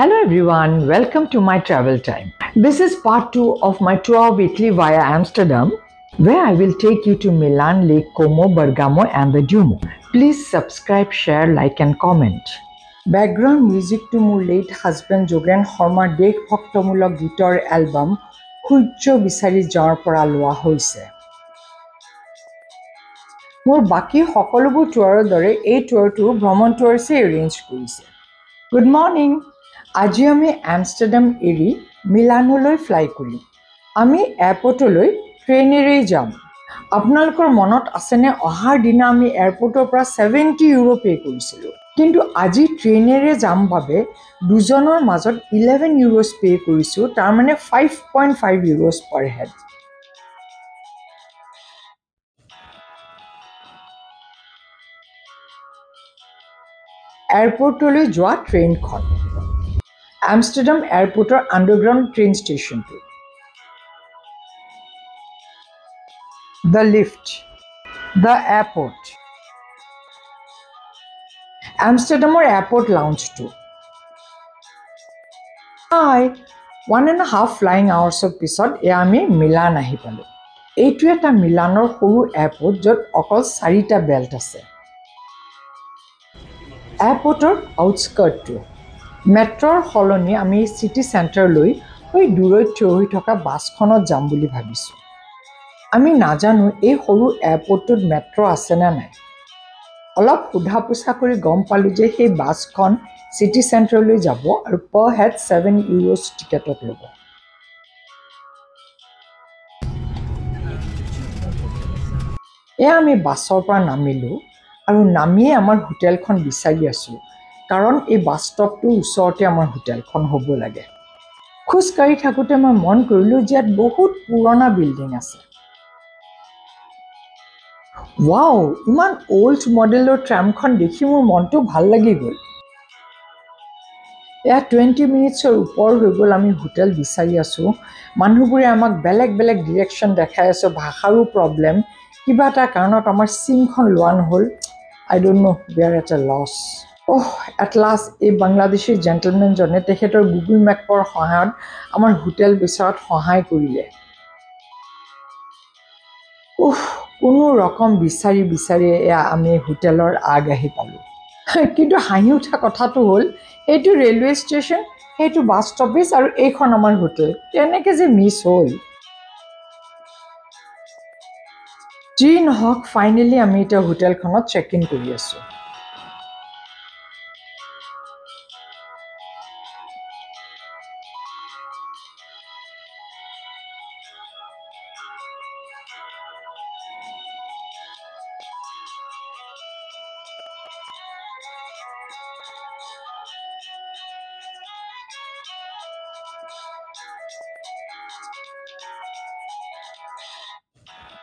Hello everyone, welcome to my travel time. This is part 2 of my tour of Italy via Amsterdam, where I will take you to Milan, Lake Como, Bergamo and the Duomo. Please subscribe, share, like and comment. Background music to my late husband Jogen Hormar Dek Bhoktomulok Gitar album Khujjo Bisari Jar Pora Loa Hoise. Mor baki সকলোবোৰ টুৰৰ দৰে এই টুৰটো ভ্ৰমণ টুৰছে arrange কৰিছে। Good morning. আজি আমি Amsterdam এৰি মিলানলৈ fly কৰিম। আমি এয়াৰপৰ্টলৈ ট্ৰেইনেৰে যাম। আপোনালোকৰ মনত আছেনে অহাৰ দিনা আমি এয়াৰপৰ্টৰ পৰা 70 ইউৰো পে কৰিছিলোঁ, কিন্তু আজি ট্ৰেইনেৰে যাম বাবে দুজনৰ মাজত 11 ইউৰোছ পে কৰিছোঁ, তাৰ মানে 5.5 ইউৰোছ পাৰ হেড। এয়াৰপৰ্টলৈ যোৱা ট্ৰেইনখন আমষ্টাৰডাম এয়াৰপৰ্টৰ আণ্ডাৰগ্ৰাউণ্ড ট্ৰেইন ষ্টেচনটো। The lift, the airport. Amsterdamৰ এয়াৰপৰ্ট লাউঞ্জটো। Hi, 1.5 flying hoursৰ পিছত আমি মিলান আহি পালোঁ। এইটো এটা মিলানৰ সৰু এয়াৰপৰ্ট য'ত অকল 4টা বেল্ট আছে। এয়াৰপৰ্টৰ আউটস্কাৰ্টটো মেট্ৰৰ সলনি আমি চিটি চেণ্টাৰলৈ দূৰৈত থিয় হৈ থকা বাছখনত যাম বুলি ভাবিছোঁ। আমি নাজানো এই সৰু এয়াৰপৰ্টটোত মেট্ৰ' আছে নে নাই। অলপ সোধা পোছা কৰি গম পালোঁ যে সেই বাছখন চিটি চেণ্টাৰলৈ যাব আৰু পাৰ হেড 7 ইউৰোছ টিকেটত ল'ব। এয়া আমি বাছৰ পৰা নামিলোঁ আৰু নামিয়ে আমাৰ হোটেলখন বিচাৰি আছোঁ, কাৰণ এই বাছ ষ্টপটোৰ ওচৰতে আমাৰ হোটেলখন হ'ব লাগে। খোজকাঢ়ি থাকোঁতে মই মন কৰিলোঁ যে ইয়াত বহুত পুৰণা বিল্ডিং আছে। ৱাও, ইমান অল্ড মডেলৰ ট্ৰামখন দেখি মোৰ মনটো ভাল লাগি গ'ল। এয়া 20 মিনিটছৰ ওপৰ হৈ গ'ল আমি হোটেল বিচাৰি আছোঁ। মানুহবোৰে আমাক বেলেগ বেলেগ ডিৰেকশ্যন দেখাই আছে, ভাষাৰো প্ৰব্লেম। কিবা এটা কাৰণত আমাৰ চিমখন লোৱা নহ'ল। I don't know, we are at a loss. At last এই বাংলাদেশী জেণ্টলমেনজনে তেখেতৰ গুগল মেপৰ সহায়ত আমাৰ হোটেল বিচৰাত সহায় কৰিলে। কোনো ৰকম বিচাৰি এয়া আমি হোটেলৰ আহি পালোঁ। কিন্তু হাঁহি উঠা কথাটো হ'ল এইটো ৰেলৱে ষ্টেচন, সেইটো বাছ ষ্টপেজ আৰু এইখন আমাৰ হোটেল, কেনেকৈ যে মিছ হ'ল। যি নহওক, ফাইনেলি আমি এতিয়া হোটেলখনত চেক ইন কৰি আছোঁ।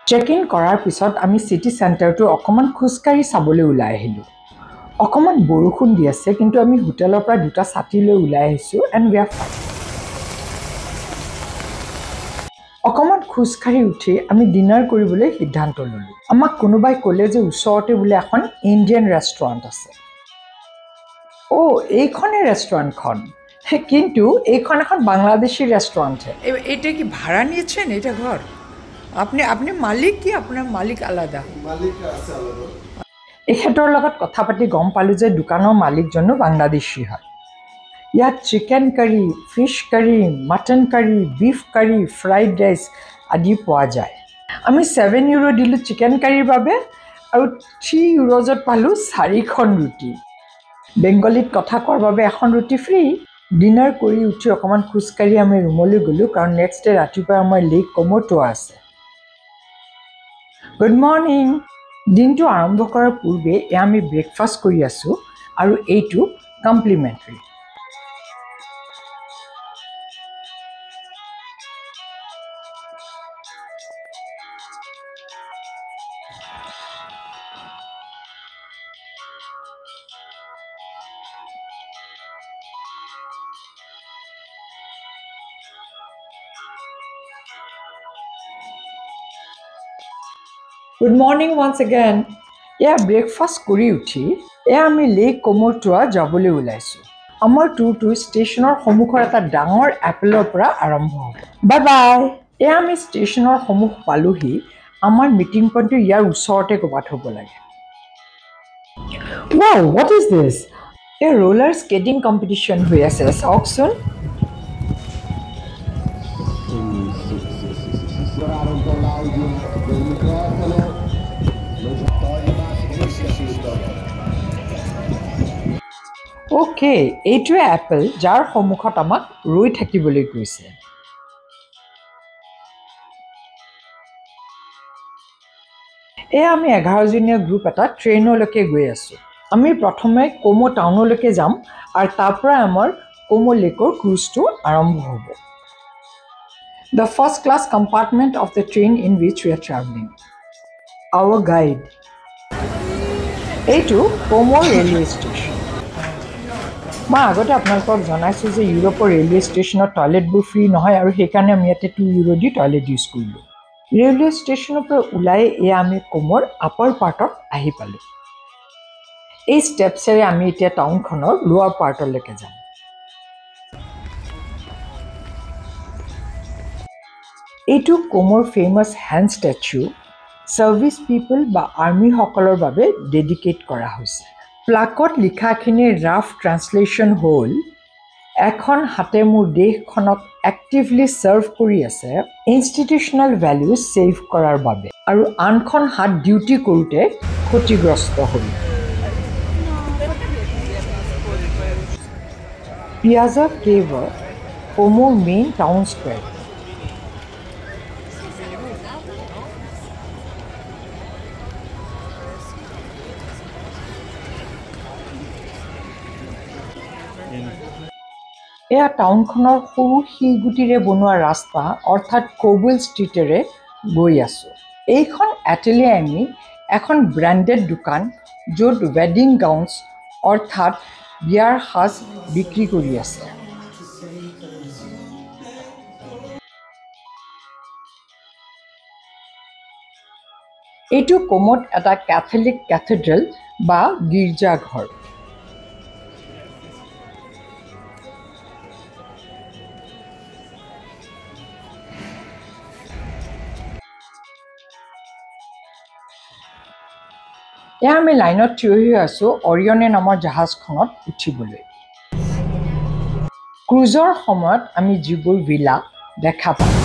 চেক ইন কৰাৰ পিছত আমি চিটি চেণ্টাৰটো অকণমান খোজকাঢ়ি চাবলৈ ওলাই আহিলোঁ। অকণমান বৰষুণ দি আছে, কিন্তু আমি হোটেলৰ পৰা 2টা ছাতি লৈ ওলাই আহিছোঁ এণ্ড উই আৰ ফাইন। অকণমান খোজকাঢ়ি উঠি আমি ডিনাৰ কৰিবলৈ সিদ্ধান্ত ল'লোঁ। আমাক কোনোবাই ক'লে যে ওচৰতে বোলে এখন ইণ্ডিয়ান ৰেষ্টুৰেণ্ট আছে। এইখনেই ৰেষ্টুৰেণ্টখন, কিন্তু এইখন এখন বাংলাদেশী ৰেষ্টুৰেণ্টহে। এইটা কি ভাড়া নিয়েছেন এটা ঘৰ? আপনি মালিক কি আপনাৰ মালিক আলাদা? মালিক আছে আলাদা। এখেতৰ লগত কথা পাতি গম পালোঁ যে দোকানৰ মালিকজনো বাংলাদেশী হয়। ইয়াত চিকেন কাৰী, ফিছ কাৰী, মাটন কাৰী, বিফ কাৰী, ফ্ৰাইড ৰাইচ আদি পোৱা যায়। আমি 7 ইউৰো দিলোঁ চিকেন কাৰীৰ বাবে আৰু 3 ইউৰোজত পালোঁ 4খন ৰুটি। বেংগলীত কথা কোৱাৰ বাবে এখন ৰুটি ফ্ৰী। ডিনাৰ কৰি উঠি অকণমান খোজকাঢ়ি আমি ৰুমলৈ গ'লোঁ, কাৰণ নেক্সট ডে ৰাতিপুৱা আমাৰ লেক কমো টুৰ আছে। Good morning. দিনটো আৰম্ভ কৰাৰ পূৰ্বে এয়া আমি ব্ৰেকফাষ্ট কৰি আছোঁ আৰু এইটো complementary. Good morning once again. এয়া ব্ৰেকফাষ্ট কৰি উঠি এয়া আমি লেক কমোৰ টুৰ যাবলৈ ওলাইছোঁ। আমাৰ টুৰটো ষ্টেচনৰ সন্মুখৰ এটা ডাঙৰ এপলৰ পৰা আৰম্ভ হ'ব। Bye bye. এয়া আমি ষ্টেচনৰ সন্মুখ পালোহি। আমাৰ মিটিং পইণ্টটো ইয়াৰ ওচৰতে ক'ৰবাত হ'ব লাগে। Wow, what is this? A roller skating competition হৈ আছে, চাওকচোন। অ'কে, এইটোৱে এপল যাৰ সন্মুখত আমাক ৰৈ থাকিবলৈ কৈছে। এয়া আমি 11জনীয়া গ্ৰুপ এটা ট্ৰেইনলৈকে গৈ আছোঁ। আমি প্ৰথমে কোমো টাউনলৈকে যাম আৰু তাৰ পৰা আমাৰ কোমো লেকৰ ক্ৰুজটো আৰম্ভ হ'ব। The first class compartment of the train in which we are traveling. Our guide. এইটো কোমো ৰেলৱে ষ্টেচন। মই আগতে আপোনালোকক জনাইছোঁ যে ইউৰোপৰ ৰেলৱে ষ্টেচনত টয়লেটবোৰ ফ্ৰী নহয় আৰু সেইকাৰণে আমি ইয়াতে 2 ইউৰো দি টয়লেট ইউজ কৰিলোঁ। ৰেলৱে ষ্টেচনৰ পৰা ওলাই এয়া আমি কোমোৰ আপাৰ পাৰ্টত আহি পালোঁ। এই ষ্টেপছেৰে আমি এতিয়া টাউনখনৰ লোৱাৰ পাৰ্টলৈকে যাম। এইটো কোমোৰ ফেমাছ হেণ্ড ষ্টেচু ছাৰ্ভিচ পিপল বা আৰ্মিসকলৰ বাবে ডেডিকেট কৰা হৈছে। প্লাকত লিখাখিনিৰ ৰাফ ট্ৰান্সলেশ্যন হ'ল, এখন হাতে মোৰ দেশখনক এক্টিভলি ছাৰ্ভ কৰি আছে ইনষ্টিটিউচনেল ভেলিউজ ছেভ কৰাৰ বাবে, আৰু আনখন হাত ডিউটি কৰোঁতে ক্ষতিগ্ৰস্ত হ'ল। পিয়াজা কেভৰ কোমোৰ মেইন টাউন স্কুৱেৰ। এয়া টাউনখনৰ সৰু শিলগুটিৰে বনোৱা ৰাস্তা অৰ্থাৎ কোবল ষ্ট্ৰীটেৰে গৈ আছোঁ। এইখন এটেলিয়ামি এখন ব্ৰেণ্ডেড দোকান য'ত ৱেডিং গাউনছ অৰ্থাৎ বিয়াৰ সাজ বিক্ৰী কৰি আছে। এইটো কোমোত এটা কেথলিক কেথেড্ৰেল বা গীৰ্জাঘৰ। এয়া আমি লাইনত থিয় হৈ আছোঁ অৰিয়নে নামৰ জাহাজখনত উঠিবলৈ। ক্ৰুজৰ সময়ত আমি যিবোৰ ভিলা দেখা পাওঁ।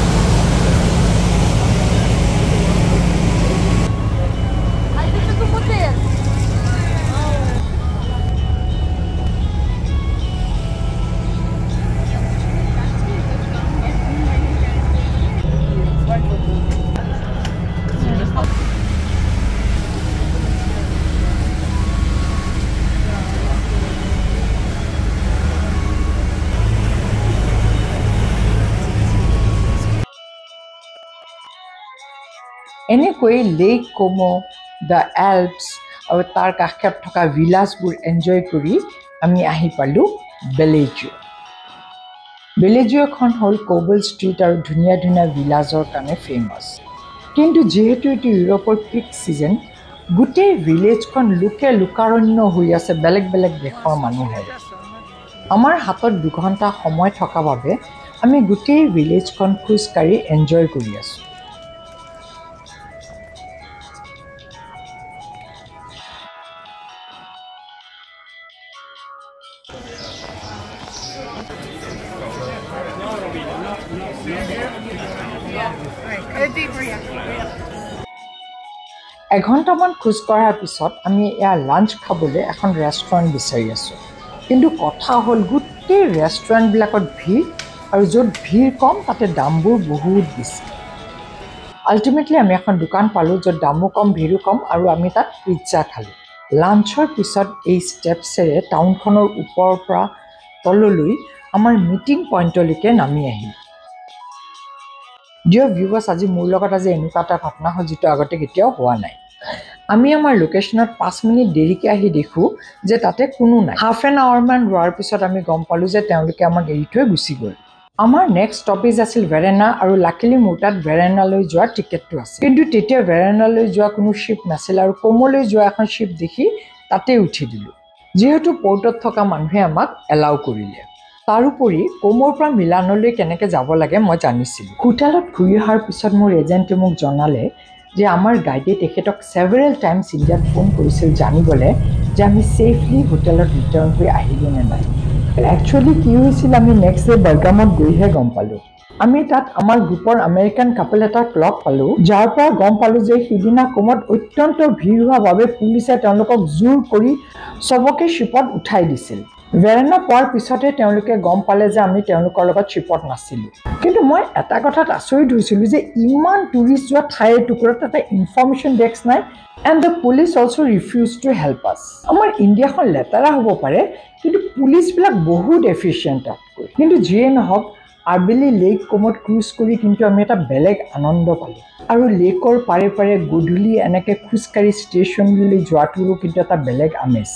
এনেকৈ লেক কোমো, দ্য এল্পছ আৰু তাৰ কাষত থকা ভিলাজবোৰ এনজয় কৰি আমি আহি পালোঁ বেলেজিঅ'। বেলেজিঅ'খন হ'ল কোবল ষ্ট্ৰীট আৰু ধুনীয়া ধুনীয়া ভিলাজৰ কাৰণে ফেমাছ। কিন্তু যিহেতু এইটো ইউৰোপৰ পিক ছিজন, গোটেই ভিলেজখন লোকাৰণ্য হৈ আছে বেলেগ বেলেগ দেশৰ মানুহেৰে। আমাৰ হাতত 2 ঘণ্টা সময় থকা বাবে আমি গোটেই ভিলেজখন খোজকাঢ়ি এনজয় কৰি আছোঁ। এঘণ্টামান খোজকঢ়াৰ পিছত আমি এয়া লাঞ্চ খাবলৈ এখন ৰেষ্টুৰেণ্ট বিচাৰি আছোঁ। কিন্তু কথা হ'ল গোটেই ৰেষ্টুৰেণ্টবিলাকত ভিৰ, আৰু য'ত ভিৰ কম তাতে দামবোৰ বহুত বেছি। আল্টিমেটলি আমি এখন দোকান পালোঁ য'ত দামো কম ভিৰো কম, আৰু আমি তাত পিজ্জা খালোঁ। লাঞ্চৰ পিছত এই ষ্টেপছেৰে টাউনখনৰ ওপৰৰ পৰা তললৈ আমাৰ মিটিং পইণ্টলৈকে নামি আহিলোঁ। ডিয়াৰ ভিউৱাৰ্ছ, আজি মোৰ লগত এনেকুৱা এটা ঘটনা হ'ল যিটো আগতে কেতিয়াও হোৱা নাই। আমি আমাৰ লোকেশ্যনত 5 মিনিট দেৰিকৈ আহি দেখোঁ যে তাতে কোনো নাই। হাফ এন আৱাৰমান ৰোৱাৰ পিছত আমি গম পালোঁ যে তেওঁলোকে আমাক এৰি থৈ গুচি গ'ল। আমাৰ নেক্সট ষ্টপেজ আছিল ভেৰেনা, আৰু লাকিলি মোৰ তাত ভেৰেনালৈ যোৱাৰ টিকেটটো আছিল। কিন্তু তেতিয়া ভেৰেনালৈ যোৱা কোনো শ্বিপ নাছিল, আৰু কোমোলৈ যোৱা এখন শ্বিপ দেখি তাতে উঠি দিলোঁ। যেহেতু পোৰ্টত থকা মানুহে আমাক এলাউ কৰিলে তাৰোপৰি কোমৰ পৰা মিলানলৈ কেনেকৈ যাব লাগে মই জানিছিলোঁ হোটেলত ঘূৰি অহাৰ পিছত মোৰ এজেণ্টে মোক জনালে যে আমাৰ গাইডে তেখেতক সেভাৰেল টাইমছ ইণ্ডিয়াত ফোন কৰিছিল জানিবলৈ যে আমি ছেফলি হোটেলত ৰিটাৰ্ণ হৈ আহিলোঁ নে নাই একচুৱেলি কি হৈছিল আমি নেক্সট ডে বাৰ্গামত গৈহে গম পালোঁ আমি তাত আমাৰ গ্ৰুপৰ আমেৰিকান কাপল এটাক লগ পালোঁ যাৰ পৰা গম পালোঁ যে সিদিনা কোমত অত্যন্ত ভিৰ হোৱাৰ বাবে পুলিচে তেওঁলোকক জোৰ কৰি সবকে শ্বিপত উঠাই দিছিল ভেৰানা পোৱাৰ পিছতে তেওঁলোকে গম পালে যে আমি তেওঁলোকৰ লগত শ্বিপত নাছিলোঁ কিন্তু মই এটা কথাত আচৰিত হৈছিলোঁ যে ইমান টুৰিষ্ট যোৱা ঠাইৰ টুকুৰত তাতে ইনফৰ্মেশ্যন ডেস্ক নাই and the police also' refuse to help আছ আমাৰ ইণ্ডিয়াখন লেতেৰা হ'ব পাৰে কিন্তু পুলিচবিলাক বহুত এফিচিয়েণ্ট তাতকৈ কিন্তু যিয়ে নহওক আবেলি লেক কোমত ক্ৰুজ কৰি কিন্তু আমি এটা বেলেগ আনন্দ পালোঁ আৰু লেকৰ পাৰে পাৰে গধূলি এনেকৈ খোজকাঢ়ি ষ্টেচনলৈ যোৱাটোৰো কিন্তু এটা বেলেগ আমেজ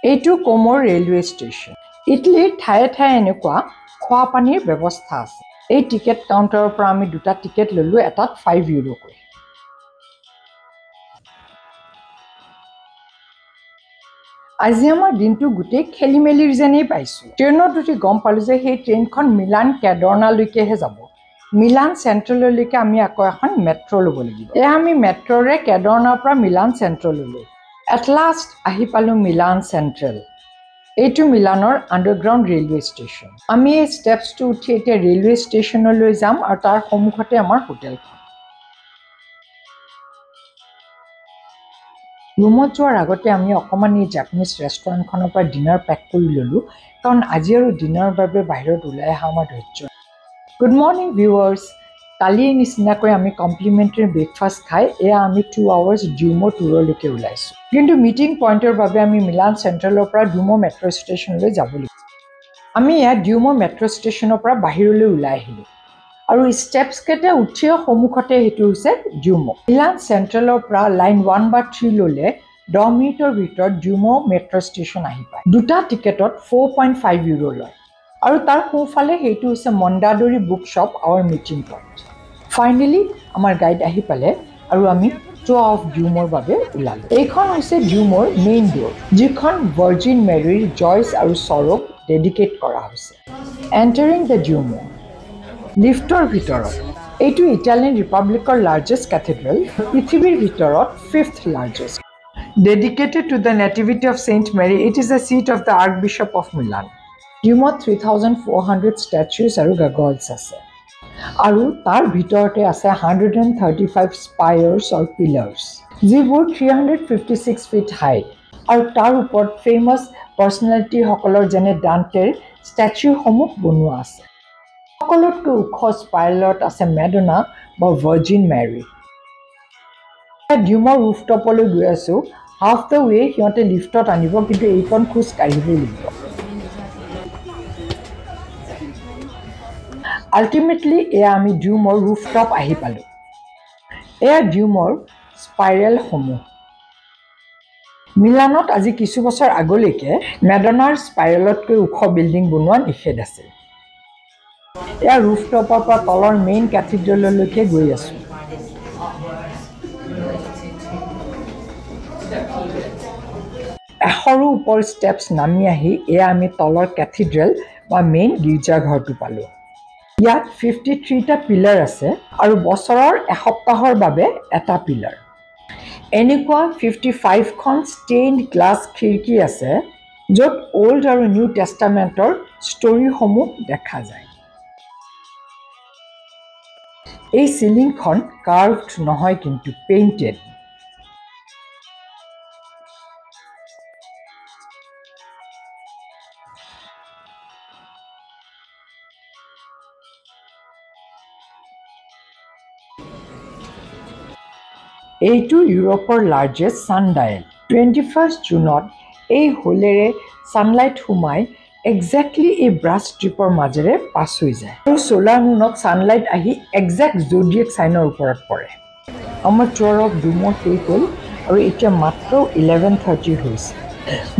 এইটো কোমৰ ৰেলৱে ষ্টেচন ইটালীৰ ঠায়ে ঠায়ে এনেকুৱা খোৱা পানীৰ ব্যৱস্থা আছে এই টিকেট কাউণ্টাৰৰ পৰা আমি দুটা টিকেট ল'লোঁ এটাত 5 ইউৰোকৈ আজি আমাৰ দিনটো গোটেই খেলি মেলিৰ যেনেই পাইছোঁ ট্ৰেইনত উঠি গম পালোঁ যে সেই ট্ৰেইনখন মিলান কেডৰ্নালৈকেহে যাব মিলান চেণ্ট্ৰেললৈকে আমি আকৌ এখন মেট্ৰ' ল'ব লাগিব এয়া আমি মেট্ৰ'ৰে কেডৰ্নাৰ পৰা মিলান চেণ্ট্ৰেললৈ এট লাষ্ট আহি পালোঁ মিলান চেণ্ট্ৰেল এইটো মিলানৰ আণ্ডাৰগ্ৰাউণ্ড ৰেলৱে ষ্টেচন আমি এই ষ্টেপছটো উঠি এতিয়া ৰেলৱে ষ্টেচনলৈ যাম আৰু তাৰ সন্মুখতে আমাৰ হোটেলখন ৰুমত যোৱাৰ আগতে আমি অকণমান এই জাপানিজ ৰেষ্টুৰেণ্টখনৰ পৰা ডিনাৰ পেক কৰি ল'লোঁ কাৰণ আজি আৰু ডিনাৰৰ বাবে বাহিৰত ওলাই অহা আমাৰ ধৈৰ্য গুড মৰ্ণিং ভিউৱাৰ্ছ কালিৰ নিচিনাকৈ আমি কমপ্লিমেণ্টাৰী ব্ৰেকফাষ্ট খাই এয়া আমি 2 আৱাৰ্ছ ডিউমো টুৰলৈকে ওলাইছোঁ কিন্তু মিটিং পইণ্টৰ বাবে আমি মিলান চেণ্ট্ৰেলৰ পৰা ডিউমো মেট্ৰ' ষ্টেচনলৈ যাব লাগিব আমি ইয়াত ডিউমো মেট্ৰ' ষ্টেচনৰ পৰা বাহিৰলৈ ওলাই আহিলোঁ আৰু ষ্টেপছকেইটা উঠিও সন্মুখতে সেইটো হৈছে ডিউমো মিলান চেণ্ট্ৰেলৰ পৰা লাইন 1 বা 3 ল'লে 10 মিনিটৰ ভিতৰত ডিউমো মেট্ৰ' ষ্টেচন আহি পায় দুটা টিকেটত 4.5 ইউৰো লয় আৰু তাৰ সোঁফালে সেইটো হৈছে Mondadori book shop our meeting point finally আমাৰ গাইড আহি পালে আৰু আমি ট্ৰ অফ ডিউমৰ বাবে ওলালোঁ এইখন হৈছে ডিউমৰ মেইন ড'ৰ যিখন ভাৰ্জিন মেৰীৰ জয়ছ আৰু সৰক ডেডিকেট কৰা হৈছে এণ্টাৰিং দ্য ডিউমো লিফ্টৰ ভিতৰত এইটো ইটালিয়ান ৰিপাব্লিকৰ লাৰ্জেষ্ট কেথেড্ৰেল পৃথিৱীৰ ভিতৰত 5th largest dedicated to the nativity of saint Mary it is the seat of the archbishop of Milan ডিউমত 3,400 ষ্টেচুজ আৰু গাগলছ আছে আৰু তাৰ ভিতৰতে আছে 135 স্পায়াৰ্ছ আৰু পিলাৰ্ছ যিবোৰ 356 ফিট হাই আৰু তাৰ ওপৰত ফেমাছ পাৰ্চনেলিটিসকলৰ যেনে ডাণ্টেৰ ষ্টেচুসমূহ বনোৱা আছে সকলোতকৈ ওখ স্পাইৰেলত আছে মেডোনা বা ভাৰ্জিন মেৰী ডিউমৰ ৰুফটপলৈ গৈ আছোঁ হাফ দ্য ৱে সিহঁতে লিফ্টত আনিব কিন্তু এইখন খোজ কাঢ়িবই লাগিব আল্টিমেটলি এয়া আমি ডিউমৰ ৰুফটপ আহি পালোঁ এয়া ডিউমৰ স্পাইৰেলসমূহ মিলানত আজি কিছু বছৰ আগলৈকে মেডোনাৰ স্পাইৰেলতকৈ ওখ বিল্ডিং বনোৱা নিষেধ আছিল এয়া ৰুফটপৰ পৰা তলৰ মেইন কেথিড্ৰেললৈকে গৈ আছোঁ এশৰো ওপৰ ষ্টেপছ নামি আহি এয়া আমি তলৰ কেথিড্ৰেল বা মেইন গীৰ্জাঘৰটো পালোঁ ইয়াত 53টা পিলাৰ আছে আৰু বছৰৰ এসপ্তাহৰ বাবে এটা পিলাৰ এনেকুৱা 55খন ষ্টেইনড গ্লাছ খিৰিকী আছে য'ত অল্ড আৰু নিউ টেষ্টামেণ্টৰ ষ্টৰীসমূহ দেখা যায় এই চিলিংখন কাৰ্ভড নহয় কিন্তু পেইণ্টেড এইটো ইউৰোপৰ লাৰ্জেষ্ট ছানডায়েল 21 জুনত এই হোলেৰে ছানলাইট সোমাই এক্সেক্টলি এই ব্ৰাছ ষ্ট্ৰিপৰ মাজেৰে পাছ হৈ যায় আৰু ছ'লাৰ মুনত ছানলাইট আহি এক্সেক্ট জোডিয়েক চাইনৰ ওপৰত পৰে আমাৰ ট্ৰ অফ ডিউমো শেষ হ'ল আৰু এতিয়া মাত্ৰ 11:30 হৈছে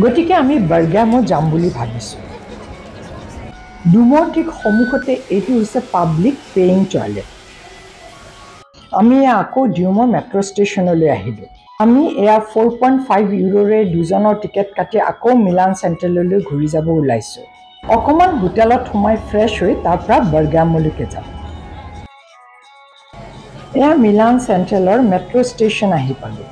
গতিকে আমি বাৰ্গামো যাম বুলি ভাবিছোঁ ডিউমৰ ঠিক সন্মুখতে এইটো হৈছে পাব্লিক পেয়িং টয়লেট আমি আকৌ ডিউমো মেট্ৰ' ষ্টেচনলৈ আহিলোঁ আমি এয়া 4.5 ইউৰোৰে দুজনৰ টিকেট কাটি আকৌ মিলান চেণ্ট্ৰেললৈ ঘূৰি যাব ওলাইছোঁ অকণমান হোটেলত সোমাই ফ্ৰেছ হৈ তাৰ পৰা বাৰ্গামোলৈকে যাম এয়া মিলান চেণ্ট্ৰেলৰ মেট্ৰ' ষ্টেচন আহি পালোঁ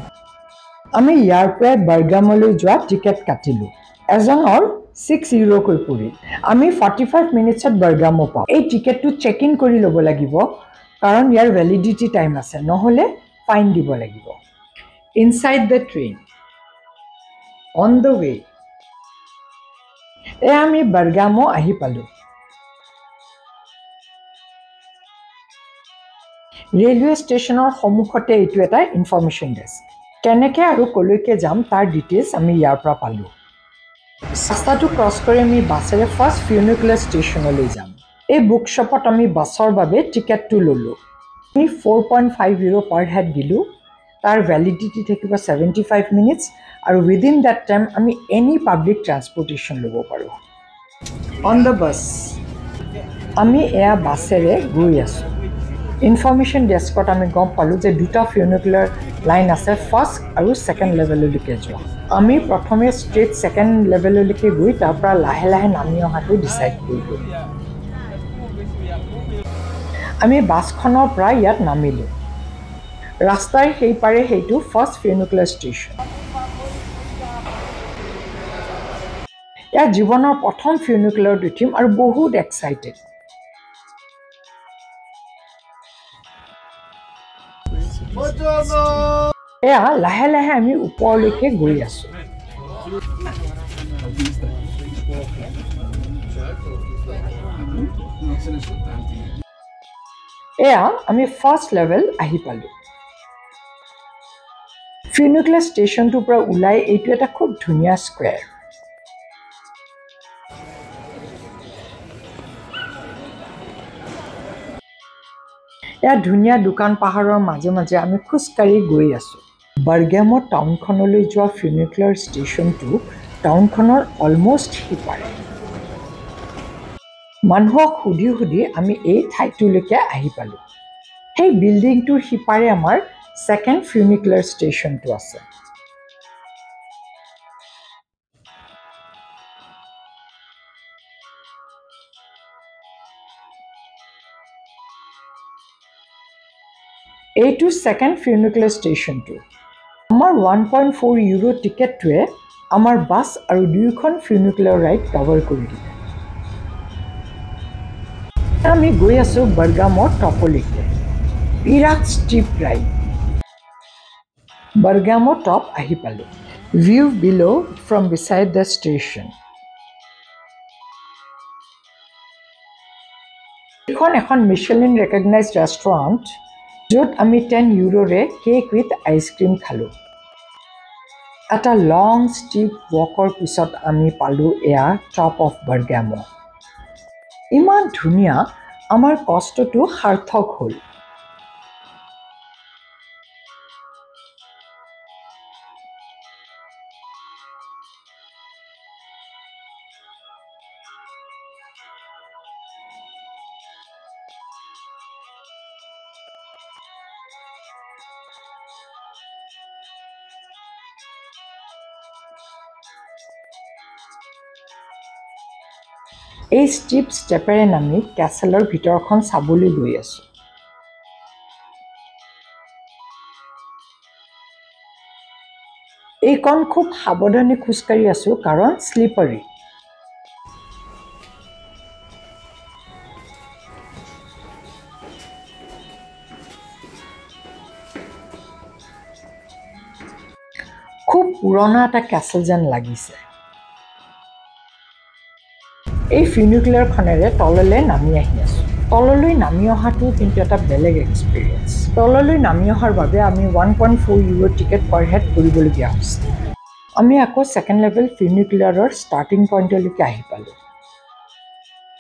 আমি ইয়াৰ পৰাই বাৰ্গামোলৈ যোৱা টিকেট কাটিলোঁ এজনৰ 6 ইউৰোকৈ পৰিল আমি 45 মিনিটছত বাৰ্গামো পাওঁ এই টিকেটটো চেক ইন কৰি ল'ব লাগিব কাৰণ ইয়াৰ ভেলিডিটি টাইম আছে নহ'লে ফাইন দিব লাগিব inside the train on the way এয়া আমি বাৰ্গামো আহি পালোঁ ৰেলৱে ষ্টেচনৰ সন্মুখতে এইটো এটা ইনফৰমেশ্যন ডেস্ক কেনেকৈ আৰু কলৈকে যাম তাৰ ডিটেইলছ আমি ইয়াৰ পৰা পালোঁ ৰাস্তাটো ক্ৰছ কৰি আমি বাছেৰে ফাৰ্ষ্ট ফিউনিকুলাৰ ষ্টেচনলৈ যাম এই বুক শ্বপত আমি বাছৰ বাবে টিকেটটো ল'লোঁ আমি 4.5 ইউৰো পাৰ হেড দিলোঁ তাৰ ভেলিডিটি থাকিব 75 মিনিটছ আৰু উইদিন দেট টাইম আমি এনি পাব্লিক ট্ৰান্সপৰ্টেশ্যন ল'ব পাৰোঁ অন দ্য বাছ আমি এয়া বাছেৰে গৈ আছোঁ ইনফৰমেশ্যন ডেস্কত আমি গম পালোঁ যে দুটা ফিউনিকুলাৰ লাইন আছে ফাৰ্ষ্ট আৰু ছেকেণ্ড লেভেললৈকে যোৱা আমি প্ৰথমে ষ্ট্ৰেইট ছেকেণ্ড লেভেললৈকে গৈ তাৰ পৰা লাহে লাহে নামি অহাটো ডিচাইড কৰিলোঁ আমি বাছখনৰ পৰা ইয়াত নামিলোঁ ৰাস্তাৰ সেইপাৰে সেইটো ফাৰ্ষ্ট ফিউনিকুলাৰ ষ্টেচন ইয়াৰ জীৱনৰ প্ৰথম ফিউনিকুলাৰত উঠিম আৰু বহুত এক্সাইটেড এয়া লাহে লাহে আমি ওপৰলৈকে গৈ আছোঁ এয়া আমি ফাৰ্ষ্ট লেভেল আহি পালোঁ ফিউনিকুলাৰ ষ্টেচনটোৰ পৰা ওলাই এইটো এটা খুব ধুনীয়া স্কুৱেৰ এয়া ধুনীয়া দোকান পাহাৰৰ মাজে মাজে আমি খোজকাঢ়ি গৈ আছোঁ বাৰ্গামো টাউনখনলৈ যোৱা ফিউনিকুলাৰ ষ্টেচনটো টাউনখনৰ অলমষ্ট সিপাৰে মানুহক সুধি সুধি আমি এই ঠাইটোলৈকে আহি পালোঁ সেই বিল্ডিংটোৰ সিপাৰে আমাৰ ছেকেণ্ড ফিউনিকুলাৰ ষ্টেচনটো আছে এইটো ছেকেণ্ড ফিউনিকুলাৰ ষ্টেচনটো আমাৰ 1.4 ইউৰো টিকেটটোৱে আমাৰ বাছ আৰু দুয়োখন ফিউনিকুলাৰ ৰাইড কভাৰ কৰি দিলে আমি গৈ আছোঁ বাৰ্গামোৰ টপলৈকে বিৰাট ষ্টিপ ৰাইড বাৰ্গামো টপ আহি পালোঁ ভিউ বিলো ফ্ৰম বিচাইড দ্য ষ্টেচন এইখন এখন মিচেলিন ৰেকগনাইজড ৰেষ্টুৰেণ্ট য'ত আমি 10 ইউৰোৰে কেক উইথ আইচক্ৰীম খালোঁ এটা লং ষ্টিপ ৱাকৰ পিছত আমি পালোঁ এয়া টপ অফ বাৰ্গামো ইমান ধুনীয়া আমাৰ কষ্টটো সাৰ্থক হ'ল এই ষ্টিপ ষ্টেপেৰে নামি কেছেলৰ ভিতৰখন চাবলৈ গৈ আছোঁ এইকণ খুব সাৱধানে খোজকাঢ়ি আছোঁ কাৰণ শ্লিপাৰী খুব পুৰণা এটা কেছেল যেন লাগিছে এই ফিউনিকুলাৰখনেৰে তললৈ নামি আহি আছোঁ তললৈ নামি অহাটো কিন্তু এটা বেলেগ এক্সপিৰিয়েঞ্চ তললৈ নামি অহাৰ বাবে আমি 1.4 ইউৰো টিকেট পাৰ হেড কৰিবলগীয়া হৈছে আমি আকৌ ছেকেণ্ড লেভেল ফিউনিকুলাৰৰ ষ্টাৰ্টিং পইণ্টলৈকে আহি পালোঁ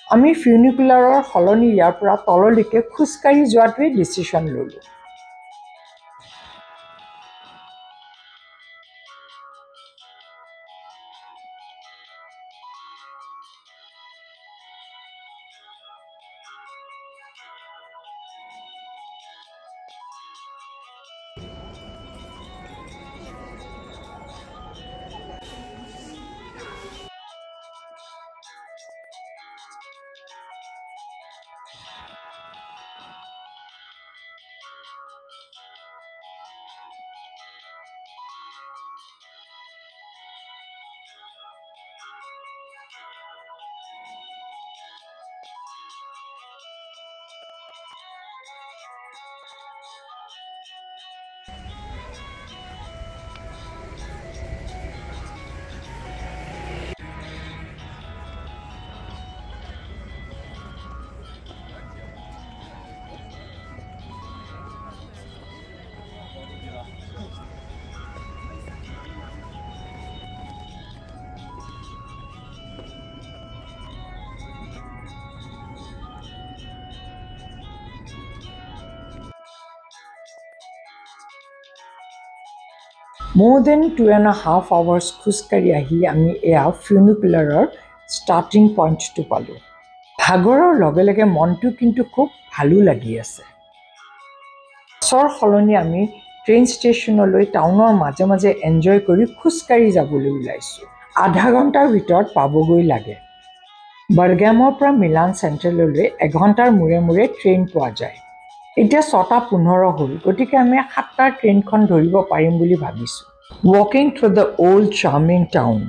আমি ফিউনিকুলাৰৰ সলনি ইয়াৰ পৰা তললৈকে খোজকাঢ়ি যোৱাটোৱেই ডিচিশ্যন ল'লোঁ More than 2.5 hours খোজকাঢ়ি আহি আমি এয়া ফিউনিকুলাৰৰ ষ্টাৰ্টিং পইণ্টটো পালোঁ। ভাগৰৰ লগে লগে মনটো কিন্তু খুব ভালো লাগি আছে। বাছৰ সলনি আমি ট্ৰেইন ষ্টেচনলৈ টাউনৰ মাজে মাজে এনজয় কৰি খোজকাঢ়ি যাবলৈ ওলাইছোঁ। আধা ঘণ্টাৰ ভিতৰত পাবগৈ লাগে। বাৰ্গামৰ পৰা মিলান চেণ্ট্ৰেললৈ এঘণ্টাৰ মূৰে মূৰে ট্ৰেইন পোৱা যায়। এতিয়া 6:15 হ'ল, গতিকে আমি 7টাৰ ট্ৰেইনখন ধৰিব পাৰিম বুলি ভাবিছোঁ। ৱাকিং through the old charming town.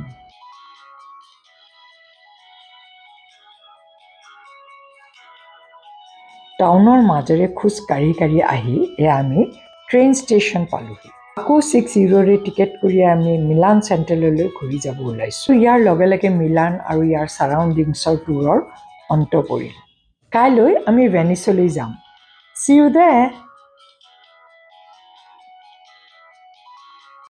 টাউনৰ মাজেৰে খোজ কাঢ়ি কাঢ়ি আহি এয়া আমি ট্ৰেইন ষ্টেচন পালোহি। আকৌ 6 ইউৰোৰে টিকেট কৰি আমি মিলান চেণ্ট্ৰেললৈ ঘূৰি যাব ওলাইছোঁ। ইয়াৰ লগে লগে মিলান আৰু ইয়াৰ ছাৰাউণ্ডিংছৰ টুৰৰ অন্ত পৰিল। কাইলৈ আমি ভেনিছলৈ যাম। See you there!